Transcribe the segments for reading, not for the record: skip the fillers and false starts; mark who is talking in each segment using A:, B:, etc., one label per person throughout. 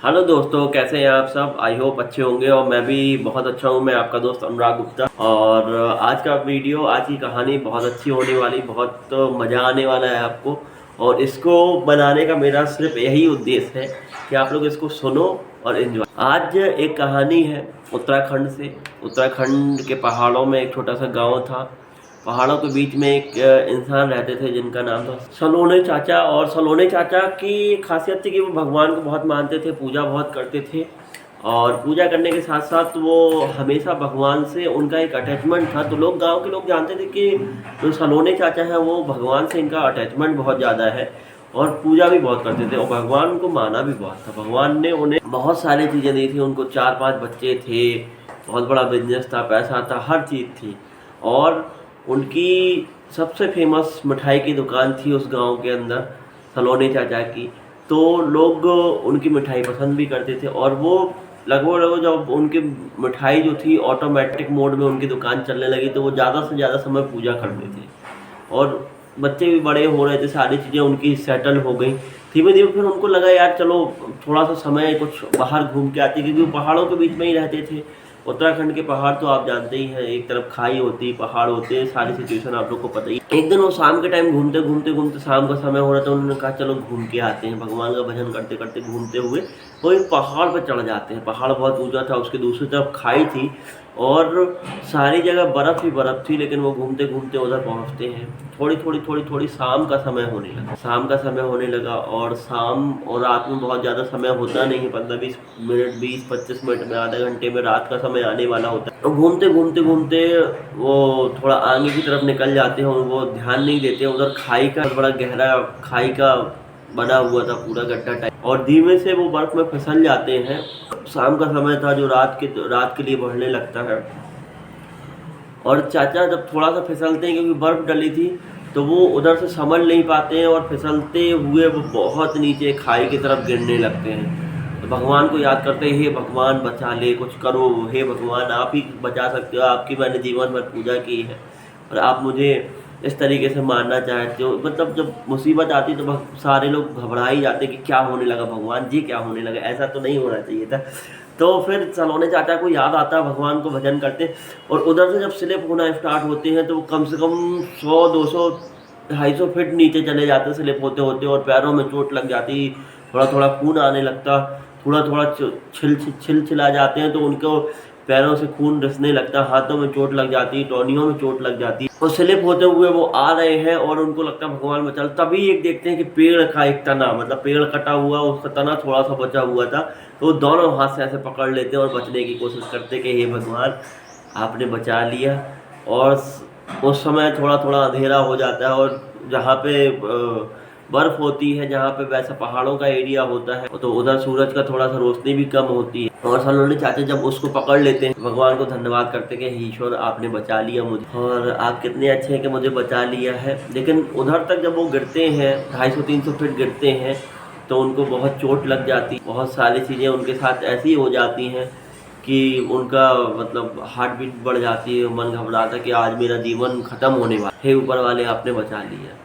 A: Hello दोस्तों, कैसे हैं आप सब। आई होप अच्छे होंगे और मैं भी बहुत अच्छा हूँ। मैं आपका दोस्त अनुराग गुप्ता और आज का वीडियो, आज की कहानी बहुत अच्छी होने वाली, बहुत मज़ा आने वाला है आपको। और इसको बनाने का मेरा सिर्फ यही उद्देश्य है कि आप लोग इसको सुनो और एंजॉय। आज एक कहानी है उत्तराखंड से। उत्तराखंड के पहाड़ों में एक छोटा सा गाँव था। पहाड़ों के बीच में एक इंसान रहते थे जिनका नाम था सलोने चाचा। और सलोने चाचा की खासियत थी कि वो भगवान को बहुत मानते थे, पूजा बहुत करते थे। और पूजा करने के साथ साथ वो हमेशा भगवान से उनका एक अटैचमेंट था। तो लोग, गांव के लोग जानते थे कि जो सलोने चाचा हैं वो भगवान से इनका अटैचमेंट बहुत ज़्यादा है और पूजा भी बहुत करते थे और भगवान को माना भी बहुत था। भगवान ने उन्हें बहुत सारी चीज़ें दी थी। उनको 4-5 बच्चे थे, बहुत बड़ा बिजनेस था, पैसा था, हर चीज़ थी। और उनकी सबसे फेमस मिठाई की दुकान थी उस गांव के अंदर, सलोने चाचा की। तो लोग उनकी मिठाई पसंद भी करते थे और वो लगभग जब उनकी मिठाई जो थी ऑटोमेटिक मोड में उनकी दुकान चलने लगी तो वो ज़्यादा से ज़्यादा समय पूजा करते थे। और बच्चे भी बड़े हो रहे थे, सारी चीज़ें उनकी सेटल हो गई। धीमे धीमे फिर उनको लगा यार चलो थोड़ा सा समय कुछ बाहर घूम के आते, क्योंकि वो पहाड़ों के बीच में ही रहते थे। उत्तराखंड के पहाड़ तो आप जानते ही हैं, एक तरफ खाई होती है, पहाड़ होते हैं, सारी सिचुएशन आप लोग को पता ही। एक दिन वो शाम के टाइम घूमते घूमते घूमते शाम का समय हो रहा था, उन्होंने कहा चलो घूम के आते हैं। भगवान का भजन करते करते घूमते हुए वो एक पहाड़ पर चढ़ जाते हैं। पहाड़ बहुत ऊंचा था, उसके दूसरी तरफ खाई थी और सारी जगह बर्फ़ ही बर्फ़ थी। लेकिन वो घूमते घूमते उधर पहुंचते हैं। थोड़ी शाम का समय होने लगा। शाम का समय होने लगा और शाम और रात में बहुत ज़्यादा समय होता नहीं है। 15-20 मिनट, 20-25 मिनट में, आधे घंटे में रात का समय आने वाला होता है। तो घूमते घूमते घूमते वो थोड़ा आगे की तरफ निकल जाते हैं और वो ध्यान नहीं देते। उधर खाई का बड़ा गहरा खाई का बना हुआ था पूरा गड्ढा टाइप, और धीमे से वो बर्फ़ में फिसल जाते हैं। शाम का समय था जो रात के लिए बढ़ने लगता है। और चाचा जब थोड़ा सा फिसलते हैं, क्योंकि बर्फ़ डली थी, तो वो उधर से संभल नहीं पाते हैं और फिसलते हुए वो बहुत नीचे खाई की तरफ गिरने लगते हैं। तो भगवान को याद करते हैं, हे भगवान बचा ले, कुछ करो, हे भगवान आप ही बचा सकते हो, आपकी मैंने जीवन भर पूजा की है और आप मुझे इस तरीके से मारना चाहते हो। मतलब जब मुसीबत आती तो सारे लोग घबरा ही जाते कि क्या होने लगा भगवान जी, क्या होने लगा, ऐसा तो नहीं होना चाहिए था। तो फिर सलोने चाचा को याद आता है, भगवान को भजन करते और उधर से जब स्लिप होना स्टार्ट होते हैं तो वो कम से कम 100-200 250 फीट नीचे चले जाते स्लिप होते होते, और पैरों में चोट लग जाती, थोड़ा थोड़ा खून आने लगता, थोड़ा थोड़ा छिल जाते हैं। तो उनको पैरों से खून रिसने लगता, हाथों में चोट लग जाती, टॉनियों में चोट लग जाती और स्लिप होते हुए वो आ रहे हैं और उनको लगता है भगवान बचा। तभी एक देखते हैं कि पेड़ का एक तना, मतलब पेड़ कटा हुआ, उसका तना थोड़ा सा बचा हुआ था। तो वो दोनों हाथ से ऐसे पकड़ लेते हैं और बचने की कोशिश करते कि हे भगवान आपने बचा लिया। और उस समय थोड़ा थोड़ा अंधेरा हो जाता है और जहाँ पे बर्फ़ होती है, जहाँ पे वैसा पहाड़ों का एरिया होता है, तो उधर सूरज का थोड़ा सा रोशनी भी कम होती है। और सलोने चाचा जब उसको पकड़ लेते हैं, भगवान को धन्यवाद करते कि ईश्वर आपने बचा लिया मुझे और आप कितने अच्छे हैं कि मुझे बचा लिया है। लेकिन उधर तक जब वो गिरते हैं, 250-300 फीट गिरते हैं, तो उनको बहुत चोट लग जाती, बहुत सारी चीज़ें उनके साथ ऐसी हो जाती हैं कि उनका मतलब हार्ट बीट बढ़ जाती है, मन घबराता कि आज मेरा जीवन ख़त्म होने वाला है, ऊपर वाले आपने बचा लिया।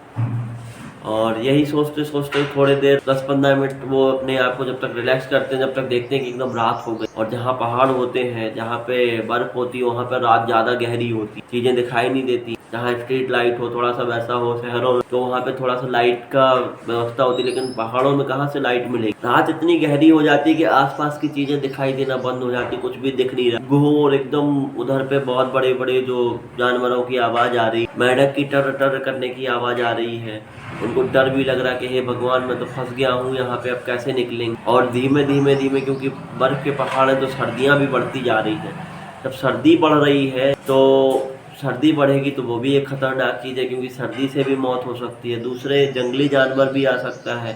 A: और यही सोचते सोचते थोड़ी देर 10-15 मिनट वो अपने आप को जब तक रिलैक्स करते हैं, जब तक देखते हैं कि एकदम रात हो गई। और जहाँ पहाड़ होते हैं, जहाँ पे बर्फ़ होती है, वहाँ पे रात ज़्यादा गहरी होती, चीज़ें दिखाई नहीं देती। जहाँ स्ट्रीट लाइट हो, थोड़ा सा वैसा हो शहरों में, तो वहाँ पे थोड़ा सा लाइट का व्यवस्था होती है, लेकिन पहाड़ों में कहाँ से लाइट मिलेगी। रात इतनी गहरी हो जाती है कि आसपास की चीज़ें दिखाई देना बंद हो जाती, कुछ भी दिख नहीं रहा, घोर एकदम। उधर पे बहुत बड़े बड़े जो जानवरों की आवाज़ आ रही, मेंढक की टर टर करने की आवाज़ आ रही है। उनको डर भी लग रहा कि हे भगवान मैं तो फंस गया हूँ यहाँ पे, अब कैसे निकलेंगे। और धीमे धीमे धीमे, क्योंकि बर्फ़ के पहाड़ हैं, तो सर्दियाँ भी बढ़ती जा रही हैं। जब सर्दी बढ़ रही है तो सर्दी बढ़ेगी तो वो भी एक खतरनाक चीज़ है, क्योंकि सर्दी से भी मौत हो सकती है, दूसरे जंगली जानवर भी आ सकता है,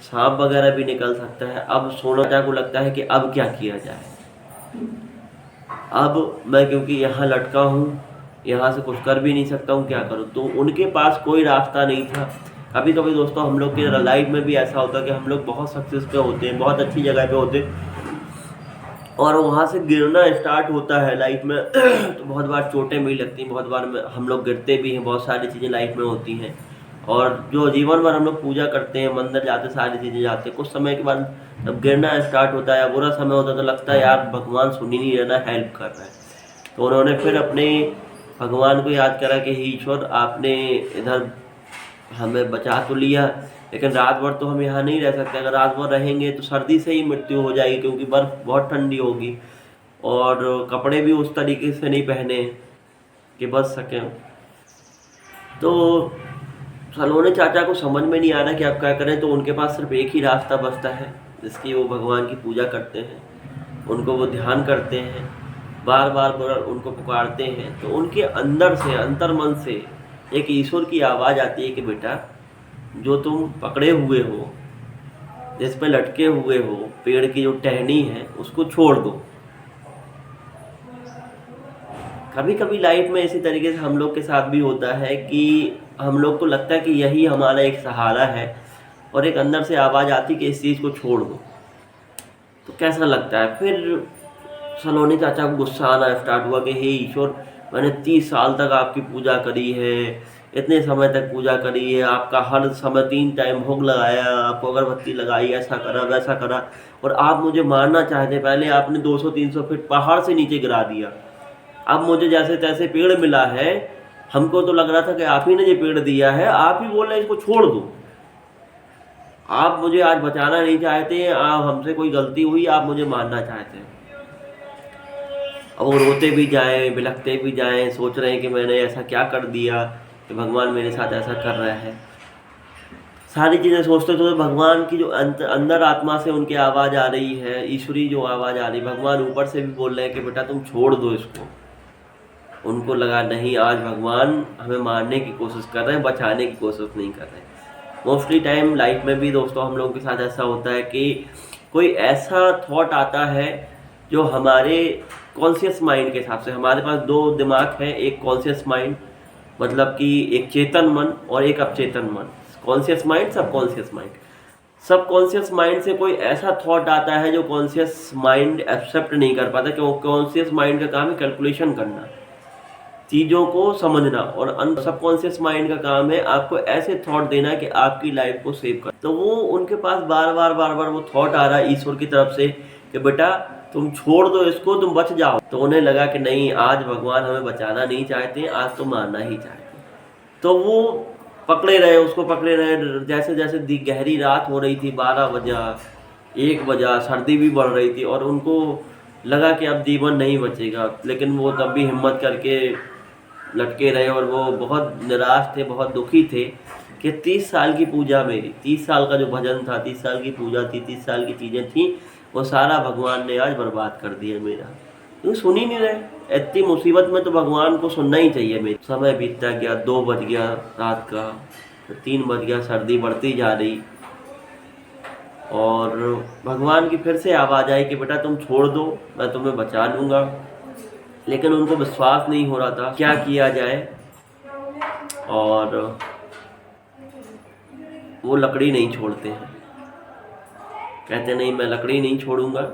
A: सांप वगैरह भी निकल सकता है। अब सोना को लगता है कि अब क्या किया जाए। अब मैं क्योंकि यहाँ लटका हूँ, यहाँ से कुछ कर भी नहीं सकता हूँ, क्या करूँ। तो उनके पास कोई रास्ता नहीं था। कभी कभी दोस्तों हम लोग के लाइफ में भी ऐसा होता है कि हम लोग बहुत सक्सेस पे होते हैं, बहुत अच्छी जगह पे होते हैं, और वहाँ से गिरना स्टार्ट होता है लाइफ में तो बहुत बार चोटें भी लगती हैं, बहुत बार हम लोग गिरते भी हैं, बहुत सारी चीज़ें लाइफ में होती हैं। और जो जीवन भर हम लोग पूजा करते हैं, मंदिर जाते, सारी चीज़ें जाते हैं, कुछ समय के बाद जब गिरना स्टार्ट होता है या बुरा समय होता है तो लगता है यार भगवान सुन ही नहीं रहा, हेल्प कर रहा है। तो उन्होंने फिर अपने भगवान को याद करा कि हे ईश्वर, आपने इधर हमें बचा तो लिया, लेकिन रात भर तो हम यहाँ नहीं रह सकते। अगर रात भर रहेंगे तो सर्दी से ही मृत्यु हो जाएगी, क्योंकि बर्फ़ बहुत ठंडी होगी और कपड़े भी उस तरीके से नहीं पहने कि बच सकें। तो सलोने चाचा को समझ में नहीं आ रहा कि आप क्या करें, तो उनके पास सिर्फ एक ही रास्ता बचता है, जिसकी वो भगवान की पूजा करते हैं, उनको वो ध्यान करते हैं, बार बार उनको पुकारते हैं। तो उनके अंदर से, अंतर्मन से एक ईश्वर की आवाज़ आती है कि बेटा, जो तुम पकड़े हुए हो, जिस पे लटके हुए हो, पेड़ की जो टहनी है उसको छोड़ दो। कभी कभी लाइफ में इसी तरीके से हम लोग के साथ भी होता है कि हम लोग को लगता है कि यही हमारा एक सहारा है, और एक अंदर से आवाज़ आती कि इस चीज़ को छोड़ दो। तो कैसा लगता है फिर? सलोनी चाचा को गुस्सा आना स्टार्ट हुआ कि हे ईश्वर, मैंने 30 साल तक आपकी पूजा करी है, इतने समय तक पूजा करी है, आपका हर समय 3 टाइम भोग लगाया, आपको अगरबत्ती लगाई, ऐसा करा वैसा करा, और आप मुझे मारना चाहते। पहले आपने 200-300 फीट पहाड़ से नीचे गिरा दिया, अब मुझे जैसे तैसे पेड़ मिला है, हमको तो लग रहा था कि आप ही ने ये पेड़ दिया है, आप ही बोल रहे हैं इसको छोड़ दो। आप मुझे आज बचाना नहीं चाहते, आप हमसे कोई गलती हुई, आप मुझे मारना चाहते हैं। अब वो रोते भी जाएं, बिलखते भी जाएं, सोच रहे हैं कि मैंने ऐसा क्या कर दिया कि भगवान मेरे साथ ऐसा कर रहा है। सारी चीज़ें सोचते तो भगवान की जो अंदर आत्मा से उनकी आवाज़ आ रही है, ईश्वरी जो आवाज़ आ रही, भगवान ऊपर से भी बोल रहे हैं कि बेटा तुम छोड़ दो इसको। उनको लगा नहीं, आज भगवान हमें मारने की कोशिश कर रहे हैं, बचाने की कोशिश नहीं कर रहे हैं। मोस्टली टाइम लाइफ में भी दोस्तों हम लोगों के साथ ऐसा होता है कि कोई ऐसा थॉट आता है जो हमारे कॉन्शियस माइंड के हिसाब से, हमारे पास 2 दिमाग है, एक कॉन्शियस माइंड मतलब कि एक चेतन मन और एक अवचेतन मन। Conscious mind, subconscious mind. Subconscious mind से कोई ऐसा थॉट आता है जो कॉन्शियस माइंड एक्सेप्ट नहीं कर पाता, क्योंकि कॉन्शियस माइंड का काम है कैलकुलेशन करना, चीज़ों को समझना, और सबकॉन्शियस माइंड का काम है आपको ऐसे थॉट देना कि आपकी लाइफ को सेव कर। तो वो उनके पास बार बार वो थॉट आ रहा है ईश्वर की तरफ से कि बेटा तुम छोड़ दो इसको, तुम बच जाओ। तो उन्हें लगा कि नहीं, आज भगवान हमें बचाना नहीं चाहते, आज तो मारना ही चाहते। तो वो पकड़े रहे, उसको पकड़े रहे। जैसे जैसे गहरी रात हो रही थी, 12 बजा, 1 बजा, सर्दी भी बढ़ रही थी और उनको लगा कि अब जीवन नहीं बचेगा, लेकिन वो तब भी हिम्मत करके लटके रहे। और वो बहुत निराश थे, बहुत दुखी थे कि 30 साल की पूजा मेरी, 30 साल का जो भजन था, 30 साल की पूजा थी, 30 साल की चीज़ें थी, वो सारा भगवान ने आज बर्बाद कर दिया मेरा। क्यों सुन ही नहीं रहे? इतनी मुसीबत में तो भगवान को सुनना ही चाहिए। मेरे समय बीतता गया, 2 बज गया रात का, फिर 3 बज गया, सर्दी बढ़ती जा रही, और भगवान की फिर से आवाज़ आई कि बेटा तुम छोड़ दो, मैं तुम्हें बचा लूँगा। लेकिन उनको विश्वास नहीं हो रहा था क्या किया जाए, और वो लकड़ी नहीं छोड़ते हैं, कहते नहीं मैं लकड़ी नहीं छोड़ूंगा।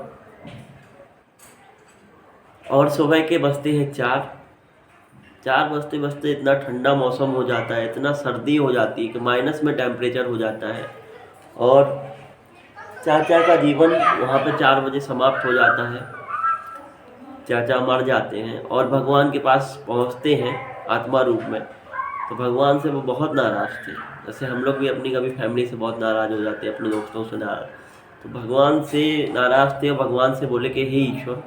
A: और सुबह के बजते हैं 4 बजते बजते इतना ठंडा मौसम हो जाता है, इतना सर्दी हो जाती है कि माइनस में टेम्परेचर हो जाता है, और चाचा का जीवन वहाँ पे 4 बजे समाप्त हो जाता है। चाचा मर जाते हैं और भगवान के पास पहुँचते हैं आत्मा रूप में। तो भगवान से वो बहुत नाराज़ थे, जैसे हम लोग भी अपनी कभी फैमिली से बहुत नाराज़ हो जाते हैं, अपने दोस्तों से नाराज़। तो भगवान से नाराज़ थे और भगवान से बोले कि हे ईश्वर,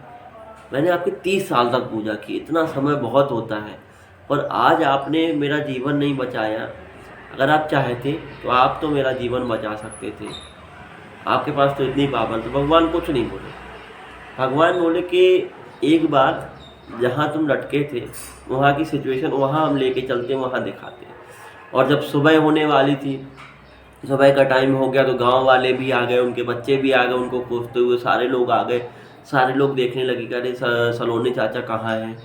A: मैंने आपकी 30 साल तक पूजा की, इतना समय बहुत होता है, और आज आपने मेरा जीवन नहीं बचाया। अगर आप चाहते तो आप तो मेरा जीवन बचा सकते थे, आपके पास तो इतनी पावर। तो भगवान कुछ नहीं बोले। भगवान बोले कि एक बार जहाँ तुम लटके थे वहाँ की सिचुएशन वहाँ हम लेके चलते, वहाँ दिखाते। और जब सुबह होने वाली थी, सुबह का टाइम हो गया, तो गांव वाले भी आ गए, उनके बच्चे भी आ गए, उनको खोजते हुए सारे लोग आ गए। सारे लोग देखने लगे कि अरे सलोनी चाचा कहाँ हैं,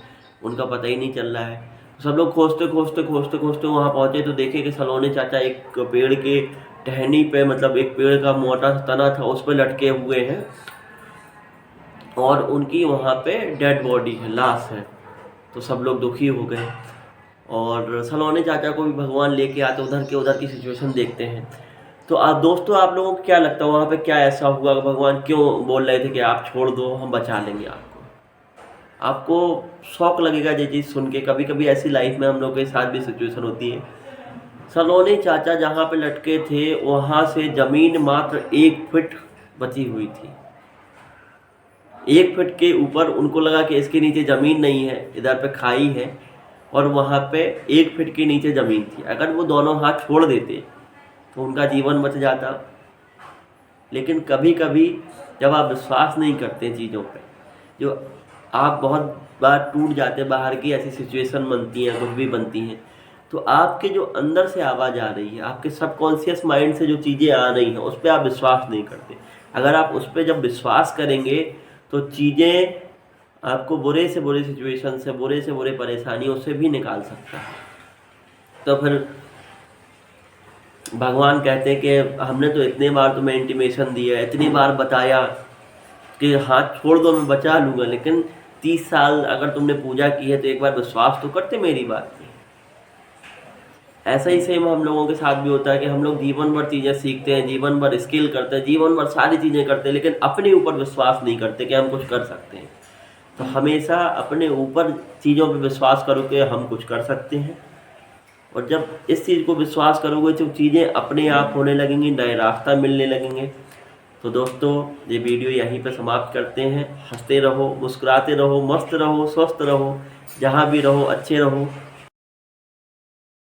A: उनका पता ही नहीं चल रहा है। सब लोग खोजते खोजते खोजते खोजते वहाँ पहुँचे तो देखे कि सलोनी चाचा एक पेड़ के टहनी पे, मतलब एक पेड़ का मोटा तना था उस पर लटके हुए हैं, और उनकी वहाँ पे डेड बॉडी है, लाश है। तो सब लोग दुखी हो गए, और सलोने चाचा को भी भगवान लेके आते, उधर के उधर की सिचुएशन देखते हैं। तो आप दोस्तों, आप लोगों को क्या लगता है वहाँ पे क्या ऐसा हुआ कि भगवान क्यों बोल रहे थे कि आप छोड़ दो, हम बचा लेंगे आपको? आपको शौक लगेगा ये चीज़ सुन के। कभी कभी ऐसी लाइफ में हम लोग के साथ भी सिचुएशन होती है। सलोने चाचा जहाँ पे लटके थे वहाँ से ज़मीन मात्र 1 फीट बची हुई थी। 1 फीट के ऊपर उनको लगा कि इसके नीचे ज़मीन नहीं है, इधर पे खाई है, और वहाँ पे 1 फीट के नीचे ज़मीन थी। अगर वो दोनों हाथ छोड़ देते तो उनका जीवन बच जाता। लेकिन कभी कभी जब आप विश्वास नहीं करते चीज़ों पे, जो आप बहुत बार टूट जाते, बाहर की ऐसी सिचुएशन बनती हैं, कुछ भी बनती हैं, तो आपके जो अंदर से आवाज़ आ रही है, आपके सबकॉन्शियस माइंड से जो चीज़ें आ रही हैं, उस पर आप विश्वास नहीं करते। अगर आप उस पर जब विश्वास करेंगे तो चीज़ें आपको बुरे से बुरे सिचुएशन से, बुरे से बुरे परेशानियों से भी निकाल सकता है। तो फिर भगवान कहते हैं कि हमने तो इतने बार तुम्हें इंटीमेशन दिया, इतनी बार बताया कि हाथ छोड़ दो, मैं बचा लूँगा, लेकिन 30 साल अगर तुमने पूजा की है तो एक बार विश्वास तो करते मेरी बात पे। ऐसा ही सेम हम लोगों के साथ भी होता है कि हम लोग जीवन भर चीज़ें सीखते हैं, जीवन भर स्किल करते हैं, जीवन भर सारी चीज़ें करते हैं, लेकिन अपने ऊपर विश्वास नहीं करते कि हम कुछ कर सकते हैं। तो हमेशा अपने ऊपर चीज़ों पे विश्वास करो कि हम कुछ कर सकते हैं, और जब इस चीज़ को विश्वास करोगे तो चीज़ें अपने आप होने लगेंगी, नए रास्ता मिलने लगेंगे। तो दोस्तों, ये वीडियो यहीं पे समाप्त करते हैं। हंसते रहो, मुस्कुराते रहो, मस्त रहो, स्वस्थ रहो, जहाँ भी रहो अच्छे रहो।